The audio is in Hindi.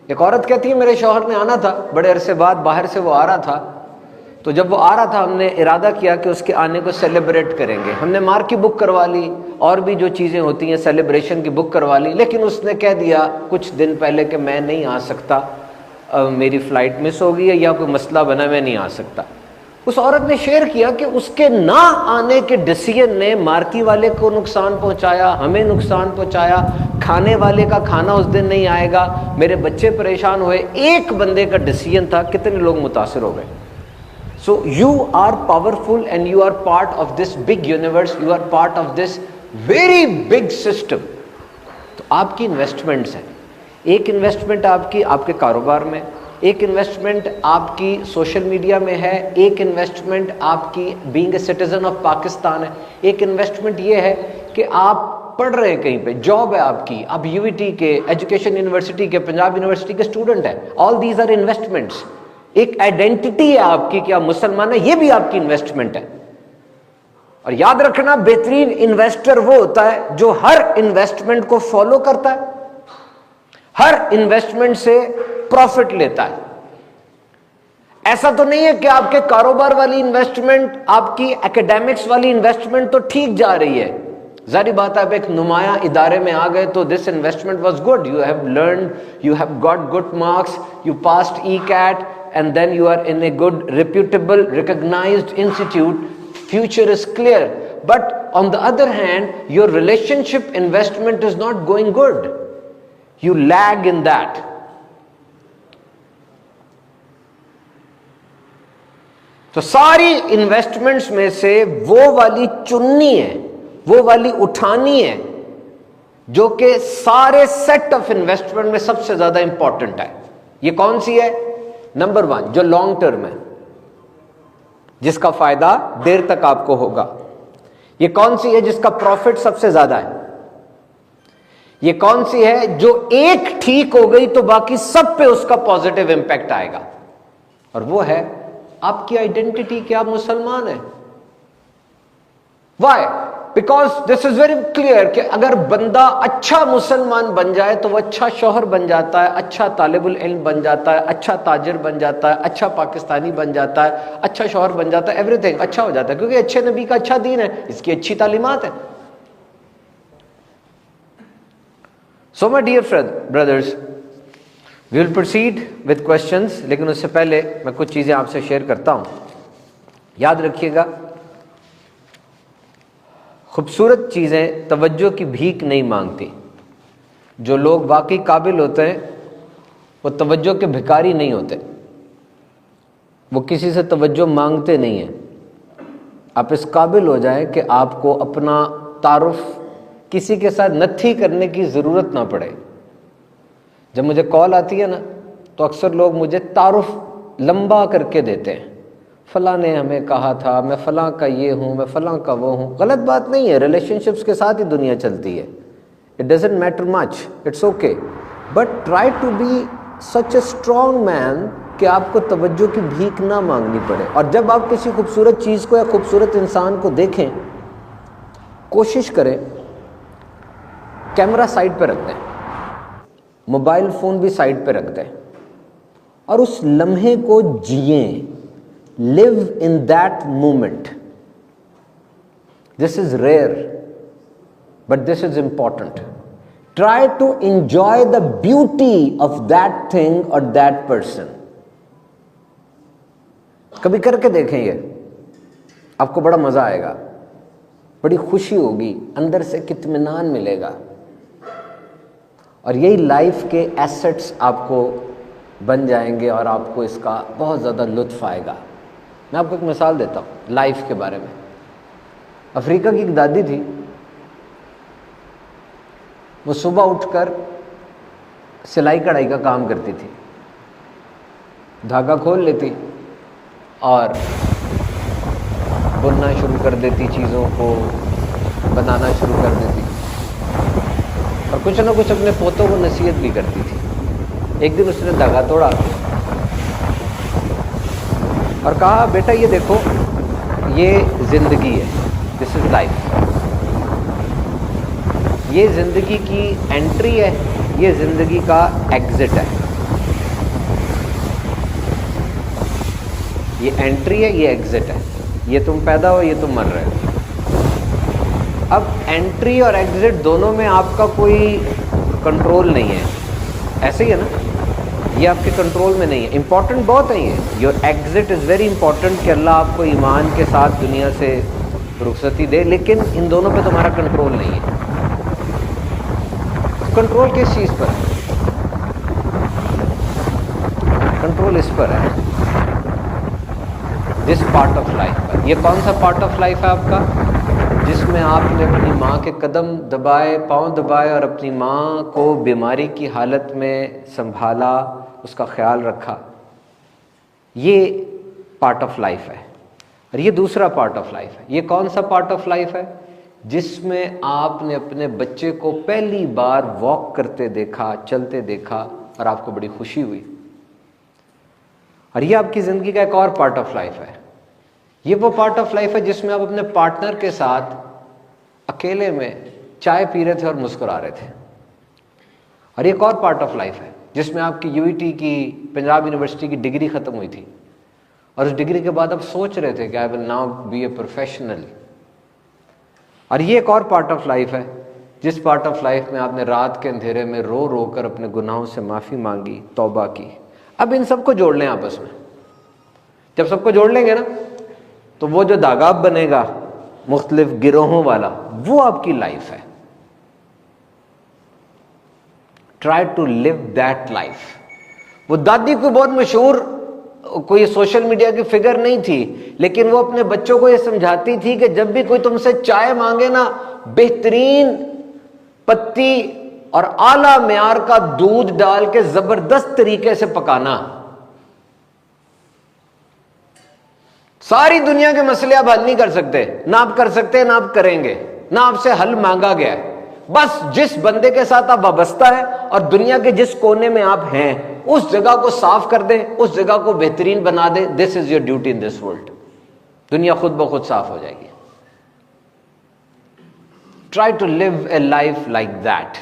एक औरत कहती है मेरे शौहर ने आना था, बड़े अरसे बाद बाहर से वो आ रहा था, तो जब वो आ रहा था हमने इरादा किया कि उसके आने को सेलिब्रेट करेंगे। हमने मार्क की बुक करवा ली और भी जो चीज़ें होती हैं सेलिब्रेशन की बुक करवा ली, लेकिन उसने कह दिया कुछ दिन पहले कि मैं नहीं आ सकता, मेरी फ़्लाइट मिस हो गई है या कोई मसला बना, मैं नहीं आ सकता। उस औरत ने शेयर किया कि उसके ना आने के डिसीजन ने मार्की वाले को नुकसान पहुंचाया, हमें नुकसान पहुंचाया, खाने वाले का खाना उस दिन नहीं आएगा, मेरे बच्चे परेशान हुए। एक बंदे का डिसीजन था, कितने लोग मुतासिर हो गए। So you are powerful and you are part of this big universe, you are part of this very big system. तो आपकी इन्वेस्टमेंट्स हैं, एक इन्वेस्टमेंट आपकी आपके कारोबार में, एक इन्वेस्टमेंट आपकी सोशल मीडिया में है, एक इन्वेस्टमेंट आपकी being a citizen of Pakistan है, एक इन्वेस्टमेंट ये है कि आप पढ़ रहे हैं कहीं पे, जॉब है आपकी, आप यूवीटी के, एजुकेशन यूनिवर्सिटी के, पंजाब यूनिवर्सिटी के स्टूडेंट है। All these are investments. एक आइडेंटिटी है आपकी कि आप मुसलमान है, ये भी आपकी इन्वेस्टमेंट है। और याद रखना, बेहतरीन इन्वेस्टर वो होता है जो हर इन्वेस्टमेंट को फॉलो करता है, हर इन्वेस्टमेंट से प्रॉफिट लेता है। ऐसा तो नहीं है कि आपके कारोबार वाली इन्वेस्टमेंट, आपकी एकेडमिक्स वाली इन्वेस्टमेंट तो ठीक जा रही है, जारी बात है, आप एक नुमाया इदारे में आ गए तो this investment was good, you have learn, you have got good marks, you passed ECAT and then you are in a good, reputable, recognized institute, future is clear. But on the other hand, your relationship investment is not going good. You lag in that. तो सारी इन्वेस्टमेंट्स में से वो वाली चुननी है, वो वाली उठानी है जो कि सारे सेट ऑफ इन्वेस्टमेंट में सबसे ज्यादा इंपॉर्टेंट है। ये कौन सी है? नंबर 1, जो लॉन्ग टर्म है, जिसका फायदा देर तक आपको होगा। ये कौन सी है जिसका प्रॉफिट सबसे ज्यादा है? ये कौन सी है जो एक ठीक हो गई तो बाकी सब पे उसका पॉजिटिव इंपैक्ट आएगा? और वो है आपकी आइडेंटिटी कि आप मुसलमान हैं। Why? Because this is very clear कि अगर बंदा अच्छा मुसलमान बन जाए तो वो अच्छा शौहर बन जाता है, अच्छा तालिबुल इल्म बन जाता है, अच्छा ताजिर बन जाता है, अच्छा पाकिस्तानी बन जाता है, अच्छा शौहर बन जाता है, एवरीथिंग अच्छा हो जाता है, क्योंकि अच्छे नबी का अच्छा दीन है, इसकी अच्छी तालीमात है। So my dear brothers, we will proceed with questions, लेकिन उससे पहले मैं कुछ चीजें आपसे शेयर करता हूं। याद रखिएगा, खूबसूरत चीज़ें तवज्जो की भीख नहीं मांगती। जो लोग वाकई काबिल होते हैं वो तवज्जो के भिखारी नहीं होते, वो किसी से तवज्जो मांगते नहीं हैं। आप इस काबिल हो जाएं कि आपको अपना तारुफ किसी के साथ नथी करने की ज़रूरत ना पड़े। जब मुझे कॉल आती है ना तो अक्सर लोग मुझे तारुफ लंबा करके देते हैं, फलां ने हमें कहा था, मैं फलां का ये हूँ, मैं फलां का वो हूँ। गलत बात नहीं है, रिलेशनशिप्स के साथ ही दुनिया चलती है। It doesn't matter much, it's okay, but try to be such a strong man कि आपको तवज्जो की भीख ना मांगनी पड़े। और जब आप किसी खूबसूरत चीज़ को या खूबसूरत इंसान को देखें, कोशिश करें कैमरा साइड पर रख दें, मोबाइल फ़ोन भी साइड पर रख दें और उस लम्हे को जिएं। Live in that moment. This is rare, but this is important. Try to enjoy the beauty of that thing or that person. कभी करके देखें, ये आपको बड़ा मजा आएगा, बड़ी खुशी होगी, अंदर से इत्मीनान मिलेगा, और यही लाइफ के एसेट्स आपको बन जाएंगे और आपको इसका बहुत ज़्यादा लुत्फ आएगा। मैं आपको एक मिसाल देता हूँ लाइफ के बारे में। अफ्रीका की एक दादी थी, वो सुबह उठकर सिलाई कढ़ाई का काम करती थी, धागा खोल लेती और बुनना शुरू कर देती, चीज़ों को बनाना शुरू कर देती और कुछ ना कुछ अपने पोतों को नसीहत भी करती थी। एक दिन उसने धागा तोड़ा और कहा, बेटा ये देखो, ये ज़िंदगी है, दिस इज़ लाइफ, ये ज़िंदगी की एंट्री है, ये ज़िंदगी का एग्ज़िट है। ये एंट्री है, ये एग्जिट है, ये तुम पैदा हो, ये तुम मर रहे हो। अब एंट्री और एग्जिट दोनों में आपका कोई कंट्रोल नहीं है, ऐसे ही है ना, ये आपके कंट्रोल में नहीं है। इंपॉर्टेंट बहुत है ये, your exit is very important कि अल्लाह आपको ईमान के साथ दुनिया से रुखसती दे, लेकिन इन दोनों पे तुम्हारा कंट्रोल नहीं है। कंट्रोल किस चीज़ पर है? कंट्रोल इस पर है, दिस पार्ट ऑफ लाइफ पर। ये कौन सा पार्ट ऑफ लाइफ है आपका? जिसमें आपने अपनी माँ के कदम दबाए, पाँव दबाए और अपनी माँ को बीमारी की हालत में संभाला, उसका ख्याल रखा। ये पार्ट ऑफ लाइफ है। और ये दूसरा पार्ट ऑफ लाइफ है। ये कौन सा पार्ट ऑफ लाइफ है? जिसमें आपने अपने बच्चे को पहली बार वॉक करते देखा, चलते देखा और आपको बड़ी खुशी हुई। और ये आपकी ज़िंदगी का एक और पार्ट ऑफ लाइफ है। ये वो पार्ट ऑफ लाइफ है जिसमें आप अपने पार्टनर के साथ अकेले में चाय पी रहे थे और मुस्कुरा रहे थे। और एक और पार्ट ऑफ लाइफ है जिसमें आपकी यूईटी की, पंजाब यूनिवर्सिटी की डिग्री ख़त्म हुई थी और उस डिग्री के बाद आप सोच रहे थे कि I will now be a professional. और ये एक और पार्ट ऑफ लाइफ है जिस पार्ट ऑफ लाइफ में आपने रात के अंधेरे में रो रो कर अपने गुनाहों से माफ़ी मांगी, तौबा की। अब इन सबको जोड़ लें आपस में। जब सबको जोड़ लेंगे ना, तो वो जो धागा बनेगा मुख्तलिफ गिरोहों वाला, वो आपकी लाइफ है। Try to live that life. वो दादी कोई बहुत मशहूर, कोई सोशल मीडिया की फिगर नहीं थी, लेकिन वो अपने बच्चों को ये समझाती थी कि जब भी कोई तुमसे चाय मांगे ना, बेहतरीन पत्ती और आला मेयार का दूध डाल के जबरदस्त तरीके से पकाना। सारी दुनिया के मसले आप हल नहीं कर सकते, ना आप कर सकते, ना आप करेंगे, ना आपसे हल मांगा गया है। बस जिस बंदे के साथ आप वाबस्ता है और दुनिया के जिस कोने में आप हैं, उस जगह को साफ कर दें, उस जगह को बेहतरीन बना दें। This is your duty in this world. दुनिया खुद ब खुद साफ हो जाएगी। Try to live a life like that.